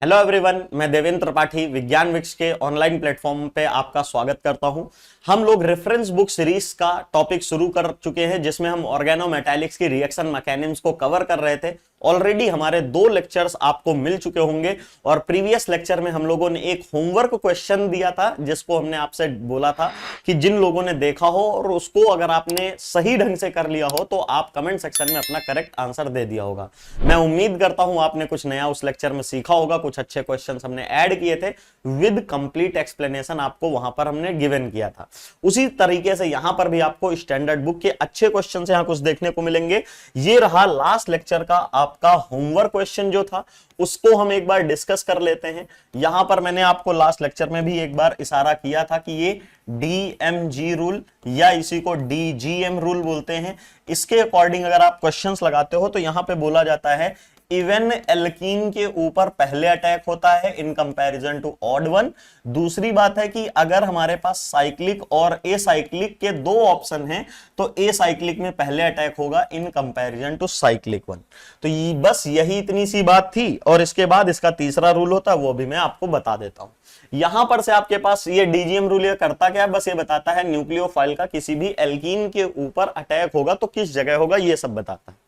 Hello everyone, मैं देवेंद्र त्रिपाठी विज्ञान Vicks के ऑनलाइन प्लेटफॉर्म पे आपका स्वागत करता हूं। हम लोग रेफरेंस बुक सीरीज का टॉपिक शुरू कर चुके हैं जिसमें हम ऑर्गेनोमेटालिक्स की रिएक्शन मैकेनिज्म को कवर कर रहे थे। ऑलरेडी हमारे 2 लेक्चर्स आपको मिल चुके होंगे और प्रीवियस लेक्चर में हम लोगों ने एक होमवर्क क्वेश्चन दिया था जिसको हमने आपसे बोला था कि जिन लोगों ने देखा हो और उसको अगर आपने सही ढंग से कर लिया हो तो आप कमेंट सेक्शन में अपना करेक्ट आंसर दे दिया होगा। मैं उम्मीद करता हूं आपने कुछ नया उस लेक्चर में सीखा होगा, कुछ अच्छे क्वेश्चंस हमने ऐड किए थे विद कंप्लीट एक्सप्लेनेशन आपको वहां पर हमने गिवन किया था। उसी तरीके से यहां पर भी आपको स्टैंडर्ड बुक के अच्छे क्वेश्चंस यहां कुछ देखने को मिलेंगे। ये रहा लास्ट लेक्चर का आपका होमवर्क क्वेश्चन जो था, उसको हम एक बार डिस्कस कर लेते हैं। यहां पर मैंने आपको लास्ट लेक्चर में भी एक बार इशारा किया था कि ये DMG रूल या इसी को DGM रूल बोलते हैं। इसके अकॉर्डिंग अगर आप क्वेश्चंस लगाते हो तो यहां पे बोला जाता है इवन एल्कीन के ऊपर पहले अटैक होता है in comparison to odd one. दूसरी बात है कि अगर हमारे पास साइक्लिक और एसाइक्लिक के 2 ऑप्शन हैं तो एसाइक्लिक में पहले अटैक होगा in comparison to cyclic one. तो ये बस यही इतनी सी बात थी और इसके बाद इसका तीसरा रूल होता है, वो भी मैं आपको बता देता हूं। यहां पर से आपके पास ये डीजीएम रूल ये करता क्या है, बस ये बताता है न्यूक्लियोफाइल का किसी भी एल्कीन के ऊपर अटैक होगा तो किस जगह होगा, ये सब बताता है।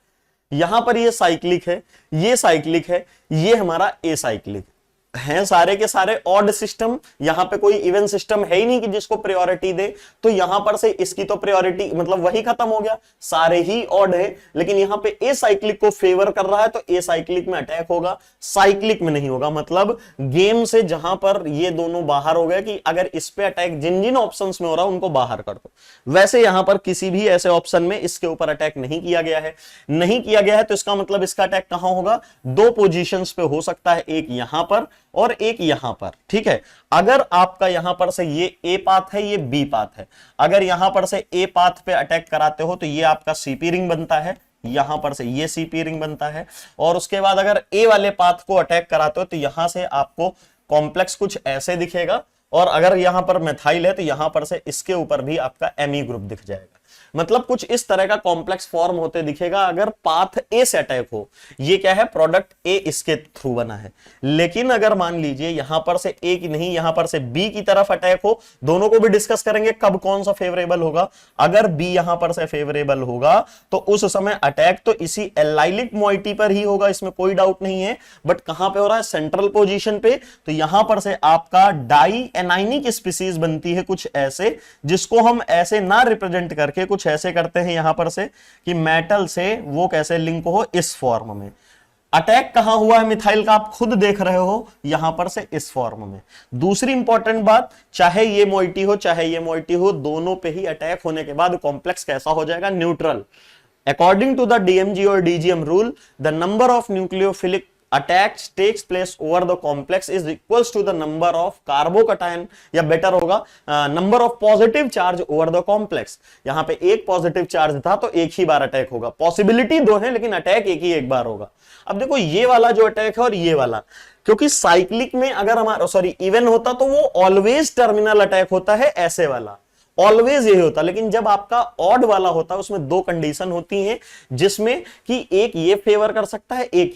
यहां पर ये साइक्लिक है, ये साइक्लिक है, ये हमारा एसाइक्लिक हैं सारे के सारे ऑड सिस्टम। यहां पे कोई इवन सिस्टम है ही नहीं कि जिसको प्रायोरिटी दे, तो यहां पर से इसकी तो प्रायोरिटी मतलब वही खत्म हो गया, सारे ही ऑड है। लेकिन यहां पे ए साइक्लिक को फेवर कर रहा है तो ए साइक्लिक में अटैक होगा, साइक्लिक में नहीं होगा। मतलब गेम से जहां पर ये दोनों बाहर हो गए कि अगर इस पे अटैक जिन जिन ऑप्शंस में हो रहा है उनको बाहर कर दो, वैसे यहां पर किसी भी ऐसे ऑप्शन में इसके ऊपर अटैक नहीं किया गया है। नहीं किया गया है तो इसका मतलब इसका अटैक कहां होगा, 2 पोजीशंस पे हो सकता है, एक यहां पर और एक यहां पर। ठीक है, अगर आपका यहां पर से ये ए पाथ है, ये बी पाथ है, अगर यहां पर से ए पाथ पे अटैक कराते हो तो ये आपका सीपी रिंग बनता है, यहां पर से ये सीपी रिंग बनता है। और उसके बाद अगर ए वाले पाथ को अटैक कराते हो तो यहां से आपको कॉम्प्लेक्स कुछ ऐसे दिखेगा और अगर यहां पर मिथाइल है तो यहां पर से इसके ऊपर भी आपका एमी ग्रुप दिख जाएगा। मतलब कुछ इस तरह का कॉम्प्लेक्स फॉर्म होते दिखेगा अगर पाथ ए से अटैक हो। ये क्या है, प्रोडक्ट ए इसके थ्रू बना है। लेकिन अगर मान लीजिए यहां पर से ए की नहीं, यहां पर से बी की तरफ अटैक हो, दोनों को भी डिस्कस करेंगे कब कौन सा फेवरेबल होगा। अगर बी यहां पर से फेवरेबल होगा तो उस समय अटैक तो इसी एलाइलिक मोइटी पर ही होगा, इसमें कोई डाउट नहीं है। बट कहां पे हो रहा है, सेंट्रल पोजीशन पे। तो यहां पर से आपका डाई एनाइनिक स्पीसीज बनती है कुछ ऐसे, जिसको हम ऐसे ना रिप्रेजेंट करके कुछ ऐसे करते हैं यहां पर से कि मेटल से वो कैसे लिंक हो, इस फॉर्म में। अटैक कहां हुआ है मिथाइल का, आप खुद देख रहे हो यहां पर से इस फॉर्म में। दूसरी इंपॉर्टेंट बात, चाहे ये मोइटी हो चाहे ये मोइटी हो, दोनों पे ही अटैक होने के बाद कॉम्प्लेक्स कैसा हो जाएगा, neutral. According to the DMG और DGM rule, the number of nucleophilic attacks takes place over the complex is equals to the number of carbocation, या बेटर होगा number of positive charge over the complex. यहां पे एक positive charge था तो एक ही बार attack होगा, पॉसिबिलिटी 2 है लेकिन अटैक एक बार होगा। अब देखो ये वाला जो अटैक है और ये वाला, क्योंकि साइक्लिक में अगर हमारा इवन होता तो वो ऑलवेज टर्मिनल अटैक होता है, ऐसे वाला ऑलवेज यही होता। लेकिन जब आपका ऑड वाला होता है उसमें 2 कंडीशन होती हैं, जिसमें कि एक ये फेवर कर सकता है, एक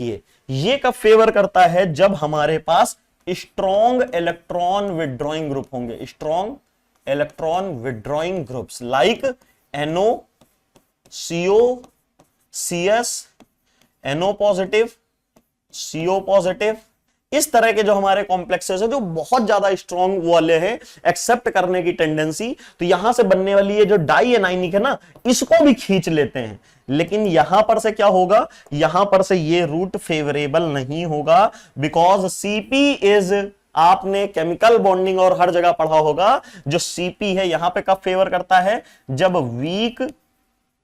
ये कब फेवर करता है, जब हमारे पास स्ट्रॉन्ग इलेक्ट्रॉन विड्रॉइंग ग्रुप होंगे, strong electron withdrawing groups like NO, CO, CS, NO positive, CO positive. इस तरह के जो हमारे कॉम्प्लेक्सेस है जो बहुत ज्यादा स्ट्रॉन्ग वाले हैं, एक्सेप्ट करने की टेंडेंसी, तो यहां से बनने वाली ये जो डाई एनाइनिक है ना, इसको भी खींच लेते हैं। लेकिन यहां पर से क्या होगा, यहां पर से ये रूट फेवरेबल नहीं होगा, बिकॉज सीपी इज, आपने केमिकल बॉन्डिंग और हर जगह पढ़ा होगा, जो सीपी है यहां पे कब फेवर करता है, जब वीक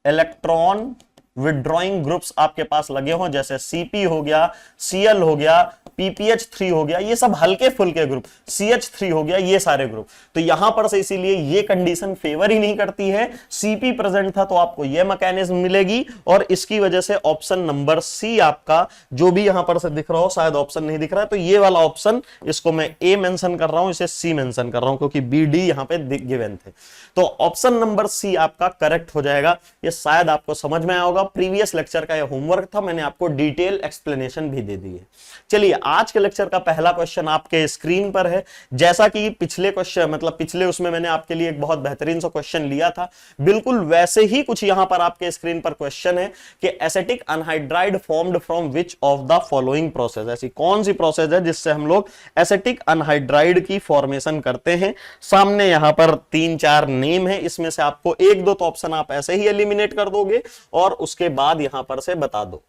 इलेक्ट्रॉन विड्रॉइंग ग्रुप्स आपके पास लगे हों, जैसे सीपी हो गया, सीएल हो गया, PPH3 हो गया, ये सब हल्के फुल्के ग्रुप, CH3 हो गया, ये सारे ग्रुप। तो यहां पर से इसीलिए ये कंडीशन फेवर ही नहीं करती है। CP प्रेजेंट था तो आपको ये मैकेनिज्म मिलेगी और इसकी वजह से ऑप्शन नंबर सी आपका, जो भी यहां पर से दिख रहा हो, शायद ऑप्शन नहीं दिख रहा है तो ये वाला ऑप्शन, इसको मैं ए मेंशन कर रहा हूं, इसे सी मेंशन कर रहा हूं क्योंकि बी डी यहां पे गिवन थे। तो ऑप्शन नंबर सी आपका करेक्ट हो जाएगा। ये शायद आपको समझ में आया होगा, प्रीवियस लेक्चर का ये होमवर्क था, मैंने आपको डिटेल एक्सप्लेनेशन भी दे दी है। चलिए आज के लेक्चर का पहला क्वेश्चन आपके स्क्रीन पर है। जैसा कि पिछले क्वेश्चन मतलब पिछले उसमें मैंने आपके लिए एक बहुत बेहतरीन सा क्वेश्चन लिया था, बिल्कुल वैसे ही कुछ यहां पर आपके स्क्रीन पर क्वेश्चन है कि acetic anhydride formed from which of the following process, ऐसी कौन सी प्रोसेस है जिससे हम लोग एसिटिक अनहाइड्राइड की फॉर्मेशन करते हैं। सामने यहां पर 3-4 नेम है, इसमें से आपको 1-2 तो ऑप्शन आप ऐसे ही एलिमिनेट कर दोगे और उसके बाद यहां पर से बता दो।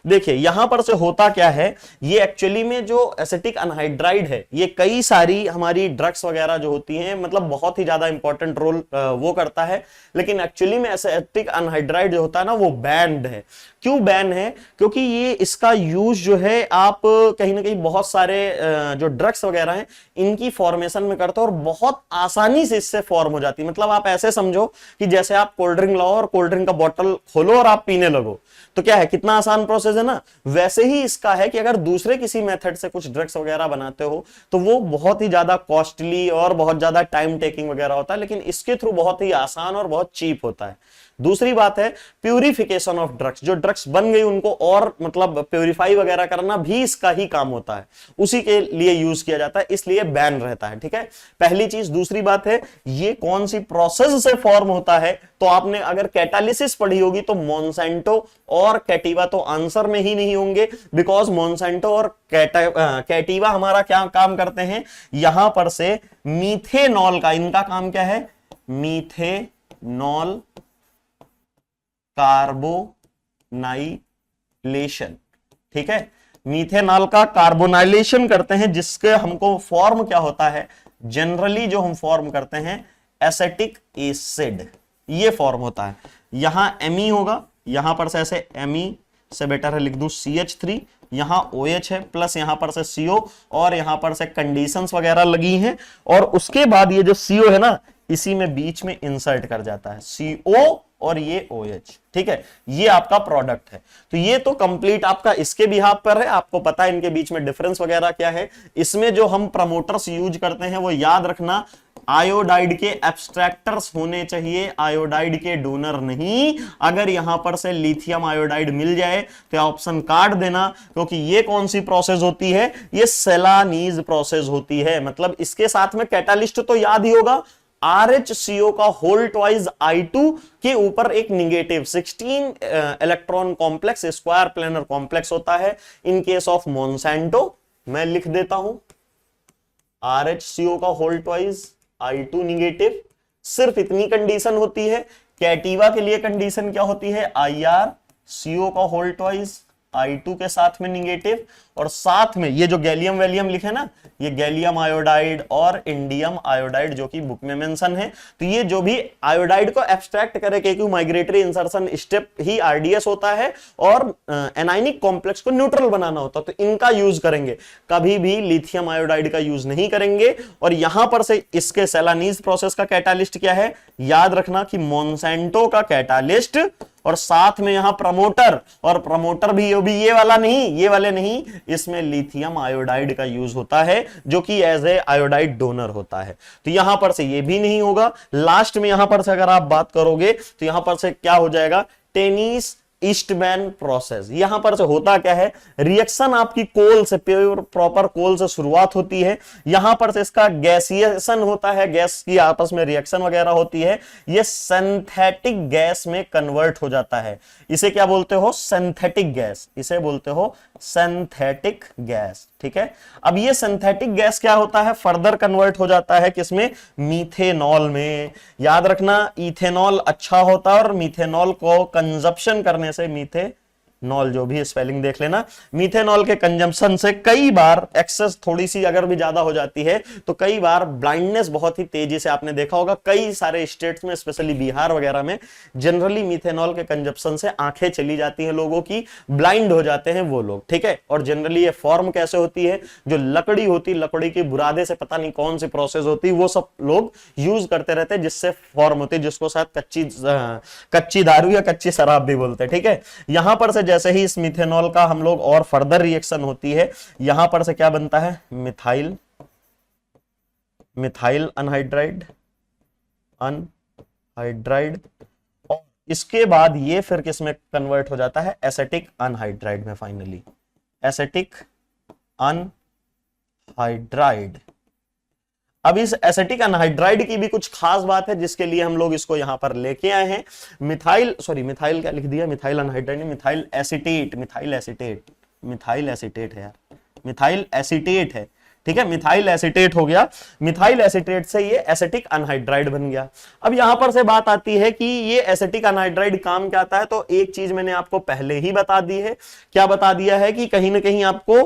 देखिए यहां पर से होता क्या है, ये एक्चुअली में जो एसिटिक अनहाइड्राइड है ये कई सारी हमारी ड्रग्स वगैरह जो होती हैं मतलब बहुत ही ज्यादा इंपॉर्टेंट रोल वो करता है, लेकिन एक्चुअली में एसिटिक अनहाइड्राइड जो होता है ना वो बैंड है। क्यों बैन है? क्योंकि ये इसका यूज जो है आप कहीं ना कहीं बहुत सारे जो ड्रग्स वगैरह हैं इनकी फॉर्मेशन में करते हो और बहुत आसानी से इससे फॉर्म हो जाती है। मतलब आप ऐसे समझो कि जैसे आप कोल्ड ड्रिंक लाओ और कोल्ड ड्रिंक का बॉटल खोलो और आप पीने लगो, तो क्या है, कितना आसान प्रोसेस है ना। वैसे ही इसका है कि अगर दूसरे किसी मेथड से कुछ ड्रग्स वगैरह बनाते हो तो वो बहुत ही ज्यादा कॉस्टली और बहुत ज्यादा टाइम टेकिंग वगैरह होता है, लेकिन इसके थ्रू बहुत ही आसान और बहुत चीप होता है। दूसरी बात है प्यूरिफिकेशन ऑफ ड्रग्स, जो ड्रग्स बन गई उनको और मतलब प्यूरिफाई वगैरह करना भी इसका ही काम होता है, उसी के लिए यूज किया जाता है, इसलिए बैन रहता है। ठीक है, पहली चीज। दूसरी बात है ये कौन सी प्रोसेस से फॉर्म होता है, तो आपने अगर कैटालिसिस पढ़ी होगी तो मॉन्सेंटो और कैटिवा तो आंसर में ही नहीं होंगे, बिकॉज मॉन्सेंटो और कैटिवा हमारा क्या काम करते हैं, यहां पर से मीथेनॉल का, इनका काम क्या है, मीथेनॉल कार्बोनाइलेशन। ठीक है, मीथेनॉल का कार्बोनाइलेशन करते हैं, जिसके हमको फॉर्म क्या होता है, जनरली जो हम फॉर्म करते हैं एसिटिक एसिड, ये फॉर्म होता है। यहां Me होगा, यहां पर से ऐसे Me से बेटर है लिख दूं CH3, यहां OH है प्लस यहां पर से CO और यहां पर से कंडीशंस वगैरह लगी हैं, और उसके बाद ये जो CO है ना इसी में बीच में इंसर्ट कर जाता है CO और ये OH। ठीक है, ये आपका प्रोडक्ट है। तो ये तो कंप्लीट आपका इसके बिहाफ पर है, आपको पता है इनके बीच में डिफरेंस वगैरह क्या है। इसमें जो हम प्रमोटर्स यूज करते हैं वो याद रखना, आयोडाइड के एब्स्ट्रैक्टर्स होने चाहिए, आयोडाइड के डोनर नहीं। अगर यहां पर से लिथियम आयोडाइड मिल जाए तो ऑप्शन काट देना, क्योंकि ये कौन सी प्रोसेस होती है, ये सेलानीज प्रोसेस होती है। मतलब इसके साथ में कैटालिस्ट तो याद ही होगा, RHCO का होल ट्वाइस I2 के ऊपर एक negative 16 electron complex square planar complex होता है। इन केस ऑफ मॉन्सेंटो मैं लिख देता हूं RHCO का होल ट्वाइस I2 निगेटिव, सिर्फ इतनी कंडीशन होती है। कैटिवा के लिए कंडीशन क्या होती है, IRCO का होल ट्वाइस I2 के साथ में निगेटिव, और साथ में ये जो गैलियम वैलियम लिखे ना, ये गैलियम आयोडाइड और इंडियम आयोडाइड जो कि बुक में मेंशन है। तो ये जो भी आयोडाइड को एब्स्ट्रैक्ट करे, क्योंकि माइग्रेटरी इंसर्शन स्टेप ही RDS होता है और एनाइनिक कॉम्प्लेक्स को न्यूट्रल बनाना होता है, तो इनका यूज करेंगे, कभी भी लिथियम आयोडाइड का यूज नहीं करेंगे। और यहां पर से इसके सेलानीज प्रोसेस का कैटालिस्ट क्या है, याद रखना कि मॉन्सेंटो का कैटालिस्ट, और साथ में यहां प्रमोटर, और प्रमोटर भी ये वाला नहीं, ये वाले नहीं, इसमें लिथियम आयोडाइड का यूज होता है जो कि एज ए आयोडाइड डोनर होता है। तो यहां पर से ये भी नहीं होगा। लास्ट में यहां पर से अगर आप बात करोगे तो यहां पर से क्या हो जाएगा, टेनिस ईस्टमैन प्रोसेस। यहां पर से होता क्या है, रिएक्शन आपकी कोल से, प्योर प्रॉपर कोल से शुरुआत होती है, यहां पर से इसका गैसिएशन होता है, गैस की आपस में रिएक्शन वगैरह होती है, ये सिंथेटिक गैस में कन्वर्ट हो जाता है। इसे क्या बोलते हो, सिंथेटिक गैस, इसे बोलते हो सिंथेटिक गैस। ठीक है, अब ये सिंथेटिक गैस क्या होता है, फर्दर कन्वर्ट हो जाता है किसमें, मीथेनॉल में। याद रखना इथेनॉल अच्छा होता है और मीथेनॉल को कंजप्शन करने से, मीथेनॉल जो भी स्पेलिंग देख लेना, मीथेनॉल के कंजम्पशन से कई बार एक्सेस थोड़ी सी अगर भी ज्यादा हो जाती है तो कई बार ब्लाइंडनेस बहुत ही तेजी से, आपने देखा होगा कई सारे स्टेट्स में, स्पेशली बिहार वगैरह में, जनरली मीथेनॉल के कंजप्शन से आंखें चली जाती हैं लोगों की, ब्लाइंड हो जाते हैं वो लोग। ठीक है, और जनरली ये फॉर्म कैसे होती है, जो लकड़ी होती, लकड़ी के बुरादे से पता नहीं कौन सी प्रोसेस होती, वो सब लोग यूज करते रहते हैं, जिससे फॉर्म होती है, जिसको शायद कच्ची दारू या कच्ची शराब भी बोलते हैं। ठीक है, यहां पर से जैसे ही इस मिथेनॉल का हम लोग और फर्दर रिएक्शन होती है, यहां पर से क्या बनता है, मिथाइल अनहाइड्राइड, और इसके बाद ये फिर किस में कन्वर्ट हो जाता है, एसिटिक अनहाइड्राइड में, फाइनली एसिटिक अनहाइड्राइड। अब इस एसिटिक अनहाइड्राइड की भी कुछ खास बात है जिसके लिए हम लोग इसको यहां पर लेके आए हैं। मिथाइल क्या लिख दिया, मिथाइल अनहाइड्राइड नहीं, मिथाइल एसिटेट, मिथाइल एसिटेट है यार, मिथाइल एसिटेट है, ठीक है, मिथाइल एसिटेट हो गया। मिथाइल एसिटेट से ये एसिटिक अनहाइड्राइड बन गया। अब यहां पर से बात आती है कि ये एसिटिक अनहाइड्राइड काम क्या आता है, तो एक चीज मैंने आपको पहले ही बता दी है। क्या बता दिया है कि कहीं ना कहीं आपको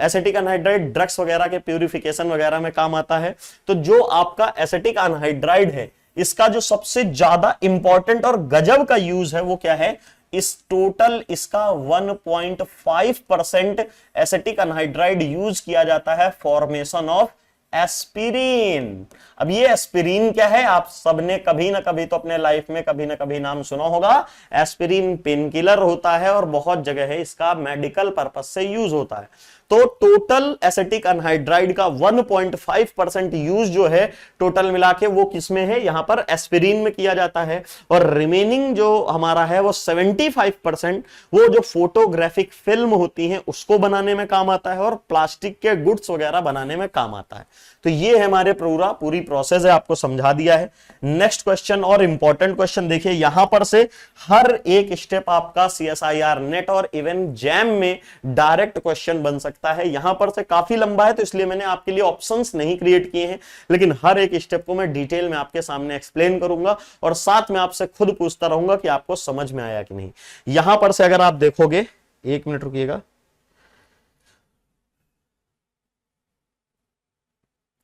एसिटिक अनहाइड्राइड ड्रग्स वगैरह के प्यूरिफिकेशन वगैरह में काम आता है। तो जो आपका एसिटिक अनहाइड्राइड है, इसका जो सबसे ज्यादा इंपॉर्टेंट और गजब का यूज है वो क्या है, इस टोटल इसका 1.5% एसिटिक अनहाइड्राइड यूज किया जाता है फॉर्मेशन ऑफ एस्पिरिन। अब ये एस्पिरिन क्या है, आप सबने कभी ना कभी तो अपने लाइफ में कभी ना कभी नाम सुना होगा। एस्पिरिन पेन किलर होता है और बहुत जगह है इसका मेडिकल पर्पस से यूज होता है। तो टोटल एसिटिक अनहाइड्राइड का 1.5% यूज जो है टोटल मिला के वो किसमें है, यहां पर एस्पिरिन में किया जाता है। और रिमेनिंग जो हमारा है वो 75% वो जो फोटोग्राफिक फिल्म होती है उसको बनाने में काम आता है और प्लास्टिक के गुड्स वगैरह बनाने में काम आता है। तो ये है हमारे पूरी प्रोसेस है, आपको समझा दिया है। नेक्स्ट क्वेश्चन और इंपॉर्टेंट क्वेश्चन देखिए, यहां पर से हर एक स्टेप आपका CSIR नेट और इवन जैम में डायरेक्ट क्वेश्चन बन सकता है। यहां पर से काफी लंबा है तो इसलिए मैंने आपके लिए ऑप्शंस नहीं क्रिएट किए हैं, लेकिन हर एक स्टेप को मैं डिटेल में आपके सामने एक्सप्लेन करूंगा और साथ में आपसे खुद पूछता रहूंगा कि आपको समझ में आया कि नहीं। यहां पर से अगर आप देखोगे, एक मिनट रुकिएगा,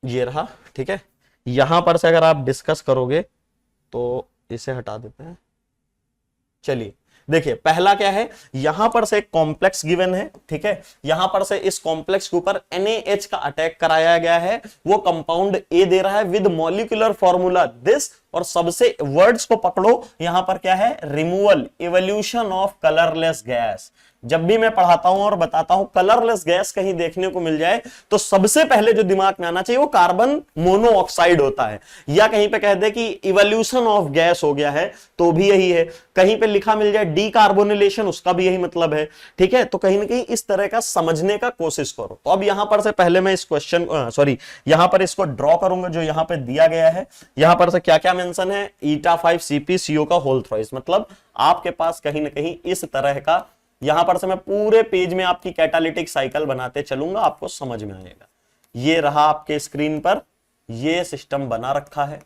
ये रहा, ठीक है। यहां पर से अगर आप डिस्कस करोगे तो इसे हटा देते हैं। चलिए देखिए, पहला क्या है, यहां पर से एक कॉम्प्लेक्स गिवन है, ठीक है। यहां पर से इस कॉम्प्लेक्स के ऊपर NaH का अटैक कराया गया है। वो कंपाउंड A दे रहा है विद मॉलिक्यूलर फॉर्मूला दिस, और सबसे वर्ड्स को पकड़ो, यहां पर क्या है, removal, evolution of colourless gas. जब भी मैं पढ़ाता हूं और बताता हूं कलरलेस गैस कहीं देखने को मिल जाए तो सबसे पहले जो दिमाग में आना चाहिए वो कार्बन मोनोऑक्साइड होता है, या कहीं पे कह दे कि इवोल्यूशन ऑफ गैस हो गया है तो भी यही है। कहीं पे लिखा मिल जाए डीकार्बोनिलेशन, उसका भी यही मतलब है, ठीक है। तो कहीं ना कहीं इस तरह का समझने का कोशिश करो। तो अब यहां पर से पहले मैं इस क्वेश्चन यहां पर इसको ड्रॉ करूंगा जो यहां पर दिया गया है। यहां पर से क्या क्या मेंशन है, eta5CpCO का होल थ्राइस, मतलब आपके पास कहीं ना कहीं इस तरह का, यहां पर से मैं पूरे पेज में आपकी कैटालिटिक साइकिल बनाते चलूंगा, आपको समझ में आएगा। ये रहा आपके स्क्रीन पर, ये सिस्टम बना रखा है।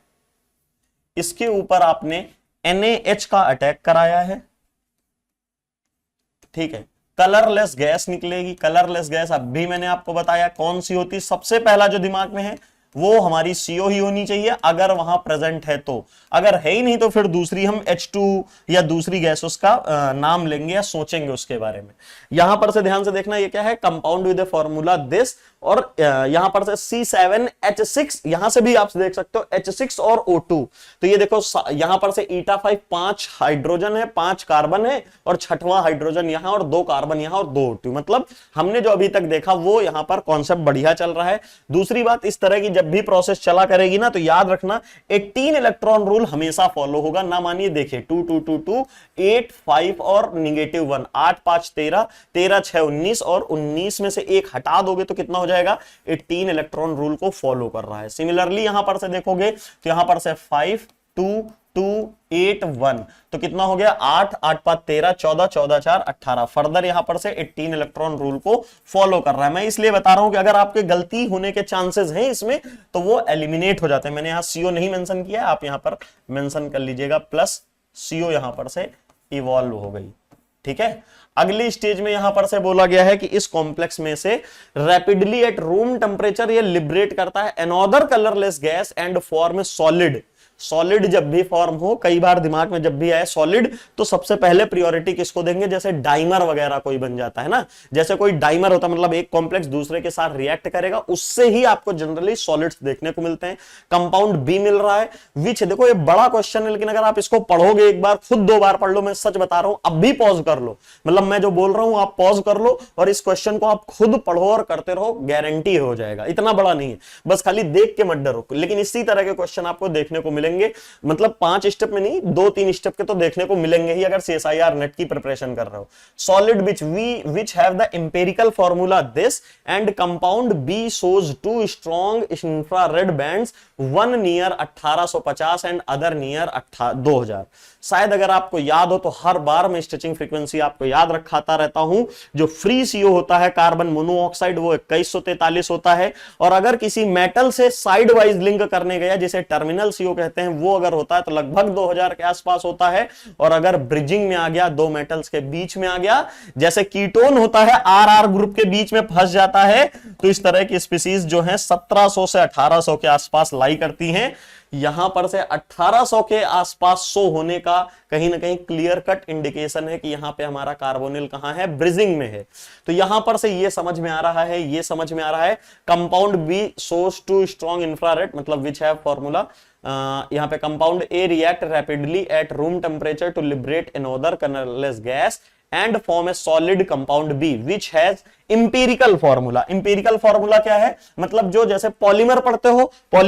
इसके ऊपर आपने NaH का अटैक कराया है, ठीक है। कलरलेस गैस निकलेगी। कलरलेस गैस अब भी मैंने आपको बताया कौन सी होती, सबसे पहला जो दिमाग में है वो हमारी CO ही होनी चाहिए, अगर वहां प्रेजेंट है तो। अगर है ही नहीं तो फिर दूसरी हम H2 या दूसरी गैस उसका नाम लेंगे या सोचेंगे उसके बारे में। यहां पर से ध्यान से देखना, ये क्या है, कंपाउंड विद फॉर्मूला दिस, और यहां पर से C7H6, यहां से भी आप देख सकते हो H6 और O2। तो ये देखो यहां पर से eta5 5 हाइड्रोजन है, 5 कार्बन है, और 6वां हाइड्रोजन यहां और 2 कार्बन यहां और 2 O2। मतलब हमने जो अभी तक देखा वो यहां पर कॉन्सेप्ट बढ़िया चल रहा है। दूसरी बात, इस तरह की जब भी प्रोसेस चला करेगी ना तो याद रखना 18 इलेक्ट्रॉन रूल हमेशा फॉलो होगा। ना मानिए, देखिए 2 2 2 2 8 5 और -1, 8 5 13, 13 6 19, और 19 में से एक हटा दोगे तो कितना हो जाएगा, 18 इलेक्ट्रॉन रूल को फॉलो कर रहा है। सिमिलरली यहां पर से देखोगे तो यहां पर से 5 2 2 8 1, तो कितना हो गया, 8 8 5 13, 14 14 4 18। फर्दर यहां पर से 18 इलेक्ट्रॉन रूल को फॉलो कर रहा है। मैं इसलिए बता रहा हूं कि अगर आपके गलती होने के चांसेस हैं इसमें तो वो एलिमिनेट हो जाते हैं। मैंने यहां CO नहीं मेंशन किया है, आप यहां पर मेंशन कर लीजिएगा, प्लस CO यहां पर से इवॉल्व हो गई, ठीक है। अगली स्टेज में यहां पर से बोला गया है कि इस कॉम्प्लेक्स में से रैपिडली एट रूम टेम्परेचर ये लिबरेट करता है another colourless gas and form solid. Solid जब भी फॉर्म हो, कई बार दिमाग में जब भी आए सॉलिड, तो सबसे पहले प्रायोरिटी किसको देंगे, जैसे डाइमर वगैरह कोई बन जाता है ना, जैसे कोई डाइमर होता है, मतलब एक कॉम्प्लेक्स दूसरे के साथ रिएक्ट करेगा, उससे ही आपको जनरली सॉलिड्स देखने को मिलते हैं। कंपाउंड बी मिल रहा है, विच, देखो ये बड़ा क्वेश्चन है, लेकिन अगर आप इसको पढ़ोगे एक बार, खुद 2 बार पढ़ लो, मैं सच बता रहा हूं, अब भी पॉज कर लो, मतलब मैं जो बोल रहा हूं आप पॉज कर लो और इस क्वेश्चन को आप खुद पढ़ो और करते रहो, गारंटी हो जाएगा। इतना बड़ा नहीं है, बस खाली देख के मत डरो, लेकिन इसी तरह के क्वेश्चन आपको देखने को मिले मिलेंगे, मतलब 5 स्टेप में नहीं, 2-3 स्टेप के तो देखने को मिलेंगे ही अगर CSIR नेट की प्रिपरेशन कर रहे हो। Solid which have the empirical formula this and compound B shows 2 strong infrared bands, one near 1850 and other near 2000। शायद अगर आपको याद हो तो हर बार मैं स्टिचिंग फ्रीक्वेंसी आपको याद रखाता रहता हूं। जो फ्री CO होता है कार्बन मोनोऑक्साइड वो 2143 होता है, और अगर किसी मेटल से साइड वाइज लिंक करने गया जिसे टर्मिनल CO कहते हैं वो अगर होता है तो लगभग 2000 के आसपास होता है। और अगर ब्रिजिंग में आ गया, दो मेटल्स के बीच में आ गया, जैसे कीटोन होता है RR ग्रुप के बीच में फंस जाता है, तो इस तरह की स्पीसीज जो है 1700 से 1800 के आसपास लाई करती हैं। यहां पर से 1800 के आसपास 100 होने का कहीं ना कहीं क्लियर कट इंडिकेशन है कि यहां पे हमारा कार्बोनिल कहां है, ब्रिजिंग में है। तो यहां पर से ये समझ में आ रहा है, ये समझ में आ रहा है compound B source two strong infrared, मतलब विच हैव फॉर्मूला, यहां पे compound A react rapidly at room temperature to liberate another colourless gas and form a solid compound B which has empirical formula। empirical formula क्या है, मतलब जो जैसे polymer पढ़ते हो तो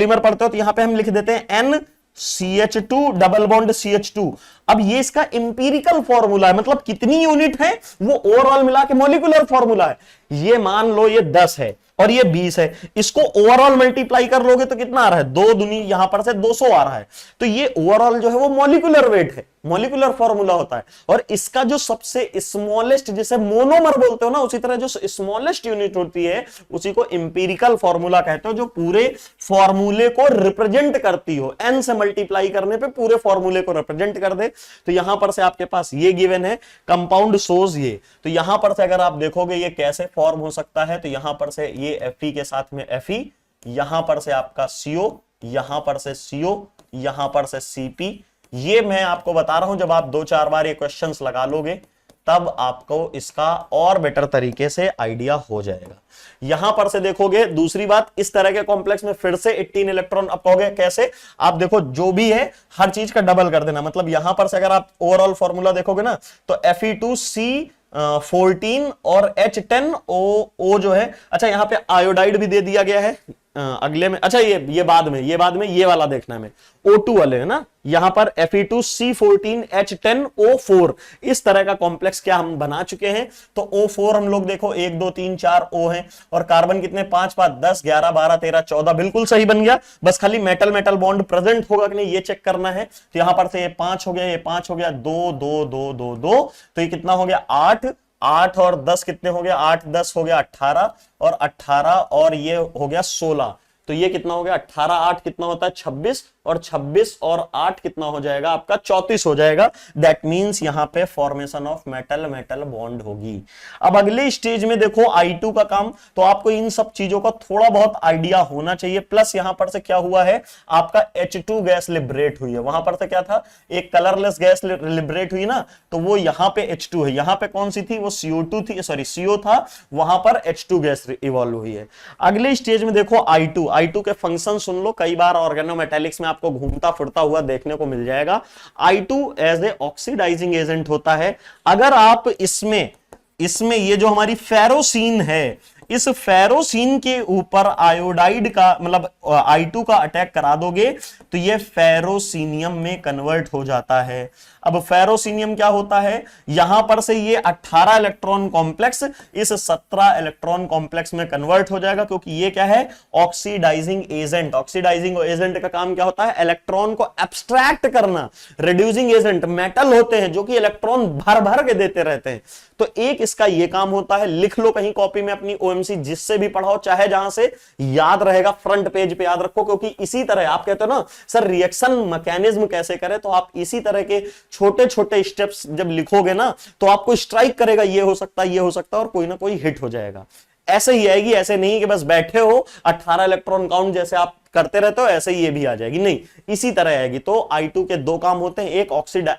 यहां पे हम लिख देते हैं NCH2 डबल बॉन्ड CH2। अब ये इसका इंपीरिकल फॉर्मूला है, मतलब कितनी यूनिट है वो ओवरऑल मिला के मॉलिक्यूलर फॉर्मूला है। ये मान लो ये 10 है और ये 20 है, इसको ओवरऑल मल्टीप्लाई कर लोगे तो कितना आ रहा है, 2 दूनी यहां पर से 200 आ रहा है। तो ये ओवरऑल जो है वो मॉलिक्यूलर वेट है, मॉलिक्यूलर फॉर्मूला होता है। और इसका जो सबसे स्मॉलेस्ट, जिसे मोनोमर बोलते हो ना, उसी तरह जो स्मॉलेस्ट यूनिट होती है उसी को इंपीरिकल फॉर्मूला कहते हो, जो पूरे फॉर्मूले को रिप्रेजेंट करती हो। n से मल्टीप्लाई करने पे पूरे फॉर्मूले को रिप्रेजेंट कर दे। तो यहां पर से आपके पास ये गिवन है कंपाउंड सोज ये। तो यहां पर से अगर आप देखोगे ये कैसे फॉर्म हो सकता है, तो यहां पर से ये Fe के साथ में Fe, यहां पर से आपका CO, यहां पर से CO, यहां पर से Cp। ये मैं आपको बता रहा हूं, जब आप 2-4 बार ये क्वेश्चंस लगा लोगे तब आपको इसका और बेटर तरीके से आइडिया हो जाएगा। यहां पर से देखोगे दूसरी बात, इस तरह के कॉम्प्लेक्स में फिर से 18 इलेक्ट्रॉन अप होगे। कैसे, आप देखो जो भी है हर चीज का डबल कर देना। मतलब यहां पर से अगर आप ओवरऑल फॉर्मूला देखोगे ना तो Fe2C14 और H10O जो है, अच्छा यहां पे आयोडाइड भी दे दिया गया है अगले में। अच्छा ये बाद में ये वाला देखना है, O2 वाले है ना, यहां पर Fe2C14H10O4 इस तरह का कॉम्प्लेक्स क्या हम बना चुके हैं। तो O4 हम लोग देखो 1 2 3 4 O है, और कार्बन कितने 5 5 10 11 12 13 14, बिल्कुल सही बन गया। बस खाली मेटल मेटल बॉन्ड प्रेजेंट होगा कि नहीं ये चेक करना है। तो यहां पर से ये 5 हो गया, ये 5 हो गया, 2 2 2 2 2, तो ये कितना हो गया 8 8 और 10 कितने हो गया, 8 10 हो गया 18, और 18 और ये हो गया 16, तो ये कितना हो गया 18 8 कितना होता है 26, और 26 और 8 कितना हो जाएगा आपका 34 हो जाएगा। दैट मींस यहां पे formation of metal metal bond होगी। अब अगले स्टेज में देखो I2 का काम, तो आपको इन सब चीजों का थोड़ा बहुत आइडिया होना चाहिए। प्लस यहां पर से क्या हुआ है, आपका H2 गैस लिबरेट हुई है। वहां पर से क्या था, एक कलरलेस गैस लिबरेट हुई ना, तो वो यहां पे H2 है। यहां पे कौन सी थी, वो CO2 थी, सॉरी CO था, वहां पर H2 गैस इवॉल्व हुई है। अगले स्टेज में देखो I2 के फंक्शन सुन लो, कई बार ऑर्गेनोमेटेलिक्स में आपको घूमता फिरता हुआ देखने को मिल जाएगा। I2 as a oxidising agent होता है। अगर आप इसमें ये जो हमारी फेरोसीन है, इस फेरोसीन के ऊपर आयोडाइड का मतलब I2 का अटैक करा दोगे तो ये फेरोसीनियम में कन्वर्ट हो जाता है। अब फेरोसीनियम क्या होता है, यहां पर से ये 18 इलेक्ट्रॉन कॉम्प्लेक्स इस 17 इलेक्ट्रॉन कॉम्प्लेक्स में कन्वर्ट हो जाएगा, क्योंकि ये क्या है, ऑक्सीडाइजिंग एजेंट। ऑक्सीडाइजिंग एजेंट का काम क्या होता है, इलेक्ट्रॉन को एब्स्ट्रैक्ट करना। रिड्यूसिंग एजेंट मेटल होते हैं जो कि इलेक्ट्रॉन भर भर के देते रहते हैं, तो एक इसका ये काम होता है। लिख लो कहीं कॉपी में अपनी OMC, जिससे भी पढ़ाओ, चाहे जहां से याद रहेगा फ्रंट पेज पे याद रखो, क्योंकि इसी तरह आप कहते हो ना सर रिएक्शन मैकेनिज्म कैसे करें, तो आप इसी तरह के छोटे छोटे स्टेप्स जब लिखोगे ना तो आपको स्ट्राइक करेगा, ये हो सकता है, ये हो सकता है, और कोई ना कोई हिट हो जाएगा। ऐसे ही आएगी, ऐसे नहीं कि बस बैठे हो 18 इलेक्ट्रॉन काउंट जैसे आप करते रहते हो ऐसे ही ये भी आ जाएगी, नहीं, इसी तरह आएगी। तो I2 के दो काम होते हैं, एक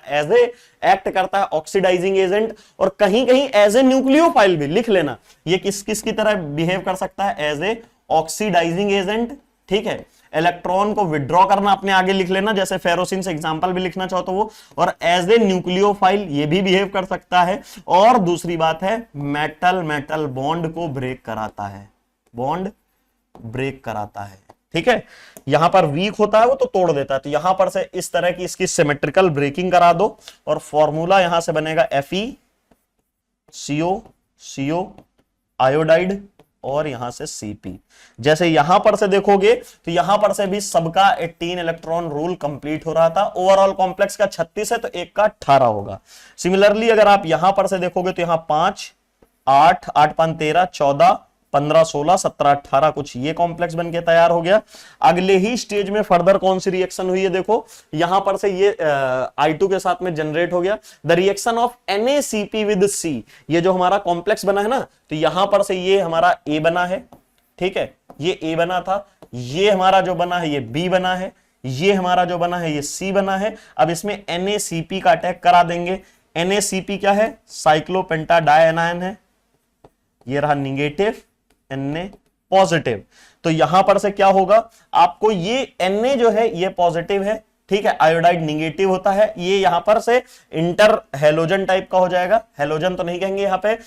एज ए एक्ट करता है ऑक्सीडाइजिंग एजेंट, और कहीं कहीं एज ए न्यूक्लियोफाइल भी लिख लेना। ये किस किस की तरह बिहेव कर सकता है, एज ए ऑक्सीडाइजिंग एजेंट, ठीक है। इलेक्ट्रॉन को विड्रॉ करना अपने आगे लिख लेना, जैसे फेरोसिन से एग्जांपल भी लिखना चाहो तो वो, और एज ए न्यूक्लियोफाइल ये भी बिहेव कर सकता है। और दूसरी बात है मेटल मेटल बॉन्ड को ब्रेक कराता है, बॉन्ड ब्रेक कराता है। ठीक है, यहां पर वीक होता है वो तो तोड़ देता है, तो यहां पर से इस तरह की इसकी सिमेट्रिकल ब्रेकिंग करा दो और फॉर्मूला यहां से बनेगा FeCO आयोडाइड और यहां से Cp। जैसे यहां पर से देखोगे तो यहां पर से भी सबका 18 इलेक्ट्रॉन रूल कंप्लीट हो रहा था। ओवरऑल कॉम्प्लेक्स का 36 है तो एक का 18 होगा। सिमिलरली अगर आप यहां पर से देखोगे तो यहां 5 8 8 5 13 14 15 16 17 18 कुछ ये कॉम्प्लेक्स बनके तैयार हो गया। अगले ही स्टेज में फर्दर कौन सी रिएक्शन हुई है, देखो यहां पर से ये I2 के साथ में जनरेट हो गया the reaction of NaCP with C। ये जो हमारा कॉम्प्लेक्स बना है ना, तो यहां पर से ये हमारा A बना है, ठीक है, ये A बना था, ये हमारा जो बना है ये B बना है, ये हमारा जो बना है ये C बना है। अब इसमें NaCP का अटैक करा देंगे। NaCP क्या है, साइक्लोपेंटाडायनाइन है, ये रहा निगेटिव, Na पॉजिटिव। तो यहां पर से क्या होगा, आपको ये Na जो है ये पॉजिटिव है, ठीक है, आयोडाइड निगेटिव होता है, ये यहां पर से इंटर हेलोजन टाइप का हो जाएगा, हेलोजन तो नहीं कहेंगे, यहां पे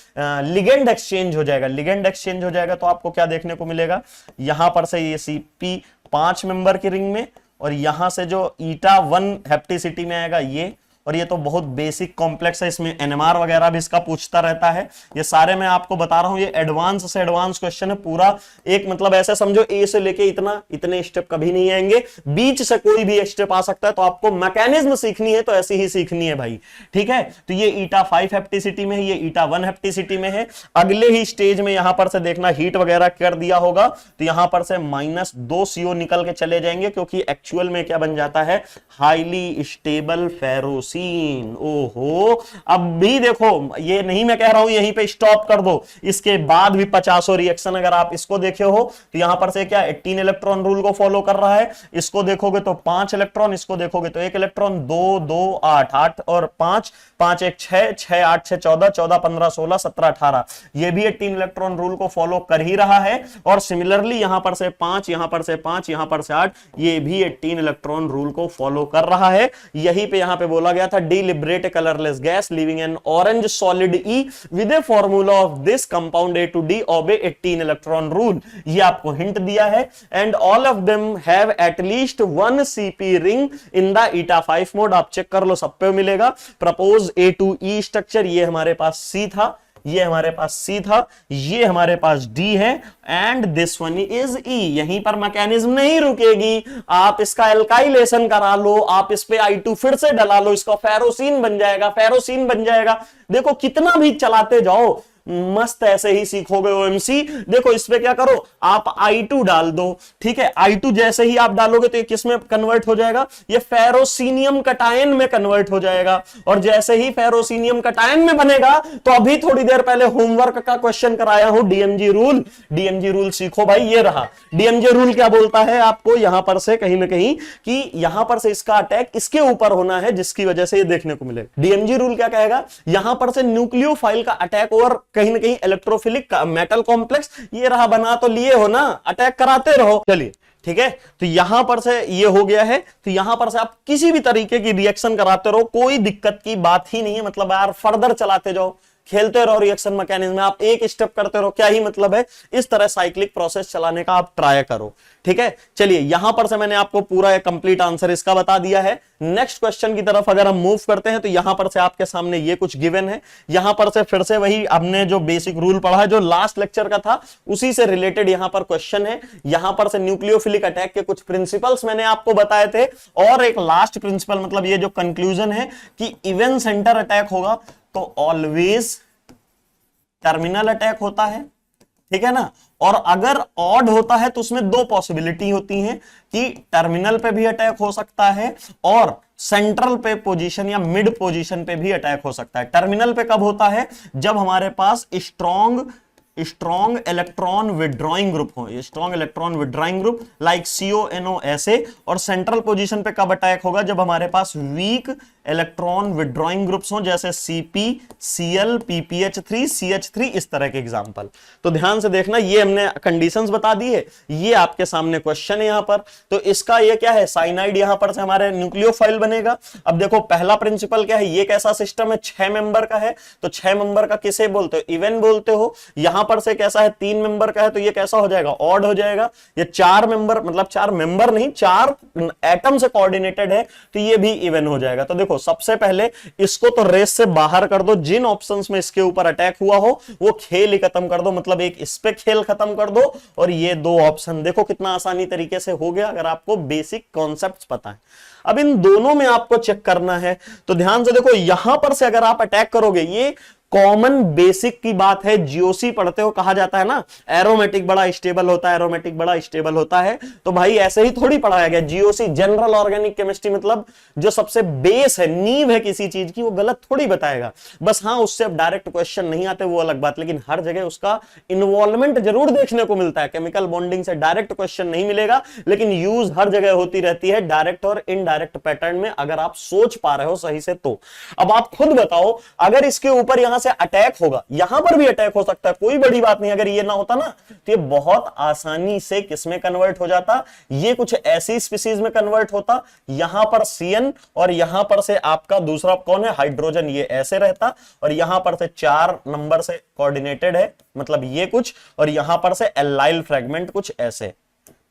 लिगेंड एक्सचेंज हो जाएगा, लिगेंड एक्सचेंज हो जाएगा। तो आपको क्या देखने को मिलेगा, यहां पर से ये Cp 5 मेंबर की रिंग में, और यहां से जो ईटा 1 हेप्टिसिटी में आएगा ये, और ये तो बहुत बेसिक कॉम्प्लेक्स है, इसमें एनएमआर वगैरह भी इसका पूछता रहता है। ये सारे मैं आपको बता रहा हूं, ये एडवांस से एडवांस क्वेश्चन है पूरा। एक मतलब ऐसे समझो ए से लेके इतने स्टेप कभी नहीं आएंगे, बीच से कोई भी स्टेप आ सकता है। तो आपको मैकेनिज्म सीखनी है तो ऐसी ही सीखनी है भाई, ठीक है। तो ये ईटा 5 हेप्टिसिटी में है, ये ईटा 1 हेप्टिसिटी में है। अगले ही स्टेज में यहां पर से देखना हीट वगैरह कर दिया होगा तो यहां पर से -2 CO निकल के चले जाएंगे, क्योंकि एक्चुअल में क्या बन जाता है, हाईली स्टेबल फेरोस। ओहो, अब भी देखो, ये नहीं मैं कह रहा हूं यहीं पे स्टॉप कर दो, इसके बाद भी 50 रिएक्शन अगर आप इसको देखे हो तो यहां पर से क्या 18 इलेक्ट्रॉन रूल को फॉलो कर रहा है। इसको देखोगे तो 5 इलेक्ट्रॉन, इसको देखोगे तो 1 इलेक्ट्रॉन, 2 2 8 8 और 5 5 1 6 6 8 6 14 14 15 16 17 18, ये भी 18 इलेक्ट्रॉन रूल को फॉलो कर ही रहा है। और सिमिलरली यहां पर से 5, यहां पर से 5, यहां पर से 8, ये भी 18 इलेक्ट्रॉन रूल को फॉलो कर रहा है। यहीं पे यहां पे बोला गया था deliberate colorless gas leaving an orange solid E with a formula of this compound A to D obey 18 electron rule। ये आपको हिंट दिया है। and all of them have at least one CP ring in the eta 5 mode। आप check कर लो, सब पे मिलेगा। Propose A to E structure, ये हमारे पास C था, ये हमारे पास C था, ये हमारे पास D है, and this one is E। यहीं पर मैकेनिज्म नहीं रुकेगी, आप इसका एल्काइलेशन करा लो, आप इस पे I2 फिर से डला लो, इसका फेरोसिन बन जाएगा, फेरोसिन बन जाएगा। देखो कितना भी चलाते जाओ, मस्त ऐसे ही सीखोगे OMC। देखो इस पे क्या करो, आप I2 डाल दो, ठीक है, I2 जैसे ही आप डालोगे तो ये किस में कन्वर्ट हो जाएगा, ये फेरोसीनियम कटायन में कन्वर्ट हो जाएगा। और जैसे ही फेरोसीनियम कटायन में बनेगा, तो अभी थोड़ी देर पहले होमवर्क का क्वेश्चन कराया हूं, DMG रूल। DMG रूल सीखो भाई, ये रहा DMG रूल। क्या बोलता है आपको यहां पर से कहीं ना कहीं कि यहां पर से इसका अटैक इसके ऊपर होना है, जिसकी वजह से ये देखने को मिलेगा। DMG रूल क्या कहेगा, यहां पर से न्यूक्लियोफाइल का अटैक और कहीं ना कहीं इलेक्ट्रोफिलिक मेटल कॉम्प्लेक्स, ये रहा, बना तो लिए हो ना, अटैक कराते रहो। चलिए ठीक है, तो यहां पर से ये हो गया है। तो यहां पर से आप किसी भी तरीके की रिएक्शन कराते रहो, कोई दिक्कत की बात ही नहीं है। मतलब यार फर्दर चलाते जाओ, खेलते रहो रिएक्शन मैकेनिज्म में, आप एक स्टेप करते रहो, क्या ही मतलब है। इस तरह साइक्लिक प्रोसेस चलाने का आप ट्राई करो, ठीक है। चलिए यहां पर से मैंने आपको पूरा एक कंप्लीट आंसर इसका बता दिया है। नेक्स्ट क्वेश्चन की तरफ अगर हम मूव करते हैं तो यहां पर से आपके सामने ये कुछ गिवन है। यहां पर से फिर से वही हमने जो बेसिक रूल पढ़ा है, जो लास्ट लेक्चर का था, उसी से रिलेटेड यहां पर क्वेश्चन है। यहां पर से न्यूक्लियोफिलिक अटैक के कुछ प्रिंसिपल्स मैंने आपको बताए थे, और एक लास्ट प्रिंसिपल, मतलब ये जो कंक्लूजन है कि इवन सेंटर अटैक होगा तो ऑलवेज टर्मिनल अटैक होता है, ठीक है ना। और अगर ऑड होता है तो उसमें दो पॉसिबिलिटी होती हैं कि टर्मिनल पे भी अटैक हो सकता है और सेंट्रल पे पोजीशन या मिड पोजीशन पे भी अटैक हो सकता है। टर्मिनल पे कब होता है, जब हमारे पास स्ट्रॉन्ग इलेक्ट्रॉन विड्रॉइंग ग्रुप हो, strong electron withdrawing group like CONO ऐसे। और सेंट्रल पोजीशन पे कब अटैक होगा, जब हमारे पास वीक इलेक्ट्रॉन विड्रॉइंग ग्रुप्स हो, जैसे CP Cl PPH3 CH3, इस तरह के एग्जांपल। तो ध्यान से देखना, ये हमने कंडीशंस बता दी है, ये आपके सामने क्वेश्चन है यहां पर। तो इसका ये क्या है, साइनाइड यहां पर से हमारे न्यूक्लियोफाइल बनेगा। अब देखो पहला प्रिंसिपल क्या है, ये कैसा सिस्टम है, 6 मेंबर का है, तो 6 मेंबर का किसे बोलते हो, इवन बोलते हो। यहां यहां पर से कैसा है, 3 मेंबर का है तो ये कैसा हो जाएगा, ऑड हो जाएगा। ये 4 मेंबर, मतलब 4 मेंबर नहीं, 4 एटम से कोऑर्डिनेटेड है तो ये भी इवन हो जाएगा। तो देखो सबसे पहले इसको तो रेस से बाहर कर दो, जिन ऑप्शंस में इसके ऊपर अटैक हुआ हो वो खेल ही खत्म कर दो, मतलब एक इस पे खेल खत्म कर दो और ये 2 ऑप्शन। देखो कितना आसानी तरीके से हो गया अगर आपको बेसिक कॉन्सेप्ट्स पता है। अब इन दोनों में आपको चेक करना है तो ध्यान से देखो, यहां पर से अगर आप अटैक करोगे, ये कॉमन बेसिक की बात है, जीओसी पढ़ते हो कहा जाता है ना, एरोमेटिक बड़ा स्टेबल होता है, एरोमेटिक बड़ा स्टेबल होता है। तो भाई ऐसे ही थोड़ी पढ़ाया गया, जीओसी जनरल ऑर्गेनिक केमिस्ट्री, मतलब जो सबसे बेस है, नींव है किसी चीज की, वो गलत थोड़ी बताएगा। बस हाँ, उससे अब डायरेक्ट क्वेश्चन नहीं आते वो अलग बात, लेकिन हर जगह उसका इन्वॉल्वमेंट जरूर देखने को मिलता है। केमिकल बॉन्डिंग से डायरेक्ट क्वेश्चन नहीं मिलेगा, लेकिन यूज हर जगह होती रहती है, डायरेक्ट और इनडायरेक्ट पैटर्न में, अगर आप सोच पा रहे हो सही से तो। अब आप खुद बताओ, अगर इसके ऊपर यहां से अटैक होगा, यहां पर भी अटैक हो सकता है, कोई बड़ी बात नहीं। अगर ये ना होता ना तो ये बहुत आसानी से किसमें कन्वर्ट हो जाता, ये कुछ ऐसी स्पीसीज में कन्वर्ट होता, यहां पर CN और यहां पर से आपका दूसरा कौन है, हाइड्रोजन, ये ऐसे रहता, और यहां पर से 4 नंबर से कोऑर्डिनेटेड है, मतलब ये कुछ, और यहां पर से एल्लाइल फ्रेगमेंट कुछ ऐसे।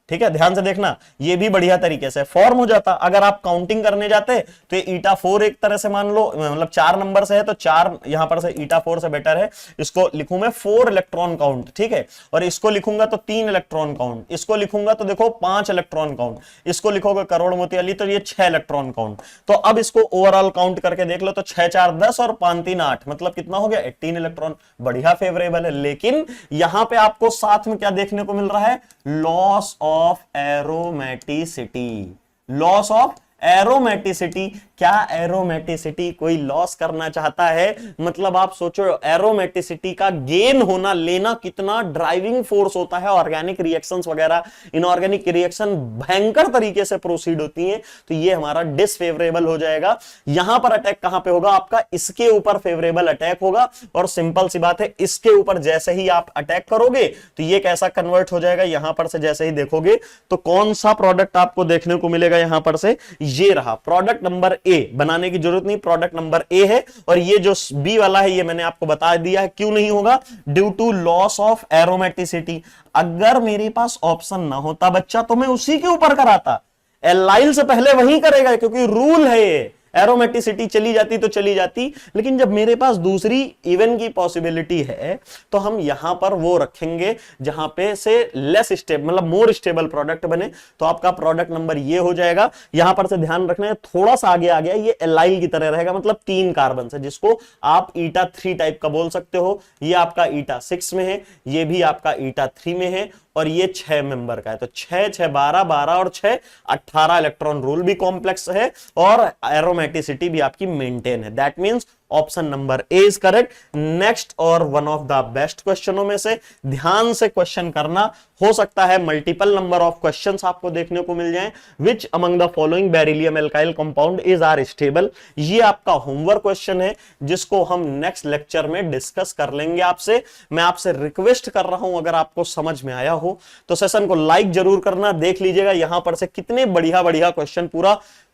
ठीक है, ध्यान से देखना, ये भी बढ़िया तरीके से फॉर्म हो जाता। अगर आप काउंटिंग करने जाते तो ये ईटा 4 एक तरह से मान लो, मतलब 4 नंबर से है तो 4 यहां पर से ईटा 4 से बेटर है। इसको लिखूं मैं 4 इलेक्ट्रॉन काउंट, ठीक है, और इसको लिखूंगा तो 3 इलेक्ट्रॉन काउंट, इसको लिखूंगा तो देखो 5 इलेक्ट्रॉन काउंट, इसको लिखोगे करोड़ मोती अली तो ये 6 इलेक्ट्रॉन काउंट। तो अब इसको ओवरऑल काउंट करके देख लो तो 6 4 10 और 5 3 8, मतलब कितना हो गया, 18 इलेक्ट्रॉन। बढ़िया फेवरेबल है, लेकिन यहां पे आपको साथ में क्या देखने को मिल रहा है, loss of aromaticity. Loss of aromaticity, क्या एरोमेटिसिटी कोई लॉस करना चाहता है, मतलब आप सोचो एरोमेटिसिटी का गेन होना लेना कितना ड्राइविंग फोर्स होता है। ऑर्गेनिक रिएक्शंस वगैरह, इनऑर्गेनिक रिएक्शन भयंकर तरीके से प्रोसीड होती हैं, तो ये हमारा डिसफेवरेबल हो जाएगा। यहां पर अटैक कहां पे होगा आपका, इसके ऊपर फेवरेबल अटैक होगा, और सिंपल सी बात है, इसके ऊपर जैसे ही आप अटैक करोगे तो ये कैसा कन्वर्ट हो जाएगा, यहां पर से जैसे ही देखोगे तो कौन सा प्रोडक्ट आपको देखने को मिलेगा, यहां पर से ये रहा प्रोडक्ट नंबर ए। बनाने की जरूरत नहीं, प्रोडक्ट नंबर ए है, और ये जो बी वाला है ये मैंने आपको बता दिया है क्यों नहीं होगा, due to loss of aromaticity. अगर मेरे पास ऑप्शन ना होता बच्चा तो मैं उसी के ऊपर कराता, एलाइल से पहले वही करेगा, क्योंकि रूल है ये। एरोमेटिसिटी चली जाती तो चली जाती, लेकिन जब मेरे पास दूसरी इवन की पॉसिबिलिटी है तो हम यहां पर वो रखेंगे जहां पे से लेस स्टेबल, मतलब मोर स्टेबल प्रोडक्ट बने। तो आपका प्रोडक्ट नंबर ये हो जाएगा। यहां पर से ध्यान रखना है, थोड़ा सा आगे आ गया, ये एलाइल की तरह रहेगा, मतलब 3 कार्बन है, जिसको आप ईटा 3 टाइप का बोल सकते हो। ये आपका ईटा 6 में है, ये भी आपका ईटा 3 में है, और ये 6 मेंबर का है। तो 6 6 12 12 और 6 18 इलेक्ट्रॉन रूल भी कॉम्प्लेक्स है, और एरोमेटिसिटी भी आपकी मेंटेन है। That means option number A is correct. Next और वन ऑफ द बेस्ट क्वेश्चनों में से, ध्यान से क्वेश्चन करना, हो सकता है मल्टीपल नंबर ऑफ क्वेश्चंस आपको देखने को मिल जाएं। Which among the following beryllium alkyl compound is are stable. ये आपका होमवर्क क्वेश्चन है, जिसको हम नेक्स्ट लेक्चर में डिस्कस कर लेंगे आपसे। मैं आपसे रिक्वेस्ट कर रहा हूं, अगर आपको समझ में आया हो तो सेशन को लाइक जरूर करना। देख लीजिएगा यहां पर से कितने बढ़िया बढ़िया क्वेश्चन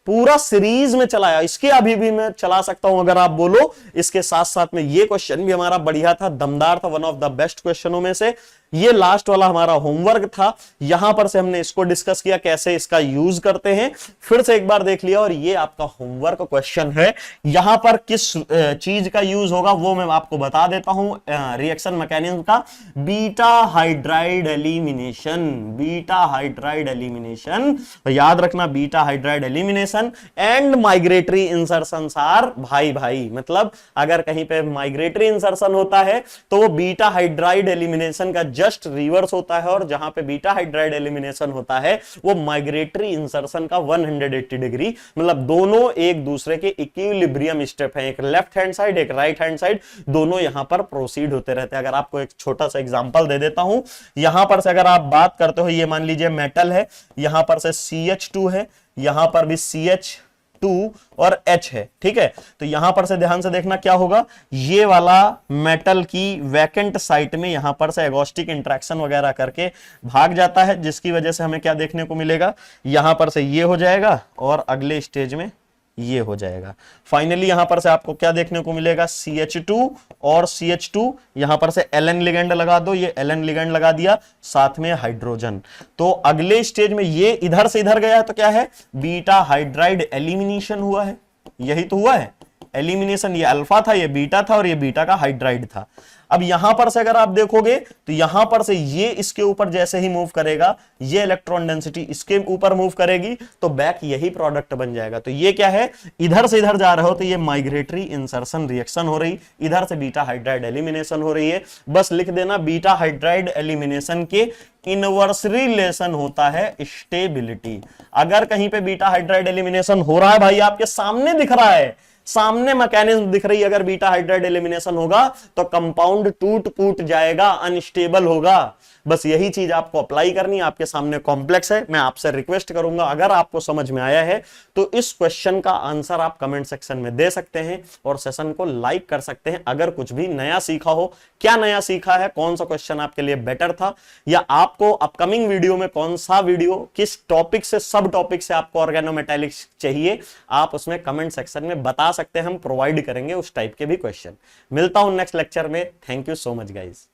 पूरा सीरीज में चलाया, इसके अभी भी मैं चला सकता हूं अगर आप बोलो। इसके साथ साथ में ये क्वेश्चन भी हमारा बढ़िया था, दमदार था, वन ऑफ द बेस्ट क्वेश्चनों में से। ये लास्ट वाला हमारा होमवर्क था, यहां पर से हमने इसको डिस्कस किया कैसे इसका यूज करते हैं, फिर से एक बार देख लिया। और ये आपका होमवर्क क्वेश्चन है, यहां पर किस चीज का यूज होगा वो मैं आपको बता देता हूं। रिएक्शन मैकेनिज्म का beta hydride elimination, beta hydride elimination, याद रखना, beta hydride elimination and migratory insertion are भाई भाई। मतलब अगर कहीं पे माइग्रेटरी इंसर्शन होता है तो वो बीटा हाइड्राइड एलिमिनेशन का जस्ट रिवर्स होता है, और जहां पे बीटा हाइड्राइड एलिमिनेशन होता है वो माइग्रेटरी इंसर्शन का 180 डिग्री, मतलब दोनों एक दूसरे के इक्विलिब्रियम स्टेप है, एक लेफ्ट हैंड साइड एक राइट हैंड साइड, दोनों यहां पर प्रोसीड होते रहते हैं। अगर आपको एक छोटा सा एग्जांपल दे देता हूं, यहां पर से अगर आप बात करते हो, ये मान लीजिए मेटल है, यहां पर से CH2 है, यहां पर भी CH2 और H है, ठीक है। तो यहां पर से ध्यान से देखना क्या होगा, ये वाला मेटल की वैकेंट साइट में यहां पर से एगोस्टिक इंटरेक्शन वगैरह करके भाग जाता है, जिसकी वजह से हमें क्या देखने को मिलेगा, यहां पर से ये हो जाएगा और अगले स्टेज में ये हो जाएगा। फाइनली यहां पर से आपको क्या देखने को मिलेगा, CH2 और CH2, यहां पर से Ln लिगेंड लगा दो, ये Ln लिगेंड लगा दिया, साथ में हाइड्रोजन। तो अगले स्टेज में ये इधर से इधर गया है तो क्या है, बीटा हाइड्राइड एलिमिनेशन हुआ है, यही तो हुआ है एलिमिनेशन। ये अल्फा था, ये बीटा था, और ये बीटा का हाइड्राइड था। अब यहां पर से अगर आप देखोगे तो यहां पर से ये इसके ऊपर जैसे ही मूव करेगा, ये इलेक्ट्रॉन डेंसिटी इसके ऊपर मूव करेगी, तो बैक यही प्रोडक्ट बन जाएगा। तो ये क्या है, इधर से इधर जा रहे हो तो ये माइग्रेटरी इंसर्शन रिएक्शन हो रही, इधर से बीटा हाइड्राइड एलिमिनेशन हो रही है। बस लिख देना, बीटा हाइड्राइड एलिमिनेशन के इनवर्स रिलेशन होता है स्टेबिलिटी। अगर कहीं पे बीटा हाइड्राइड एलिमिनेशन हो रहा है भाई, आपके सामने दिख रहा है, सामने मैकेनिज्म दिख रही है, अगर बीटा हाइड्राइड एलिमिनेशन होगा तो कंपाउंड टूट फूट जाएगा, अनस्टेबल होगा। बस यही चीज आपको अप्लाई करनी है, आपके सामने कॉम्प्लेक्स है। मैं आपसे रिक्वेस्ट करूंगा, अगर आपको समझ में आया है तो इस क्वेश्चन का आंसर आप कमेंट सेक्शन में दे सकते हैं और सेशन को लाइक कर सकते हैं। अगर कुछ भी नया सीखा हो, क्या नया सीखा है, कौन सा क्वेश्चन आपके लिए बेटर था, या आपको अपकमिंग वीडियो में कौन सा वीडियो किस टॉपिक से, सब टॉपिक से आपको ऑर्गेनोमेटालिक्स चाहिए, आप उसमें कमेंट सेक्शन में बता सकते हैं, हम प्रोवाइड करेंगे उस टाइप के भी क्वेश्चन। मिलता हूं नेक्स्ट लेक्चर में। Thank you so much guys.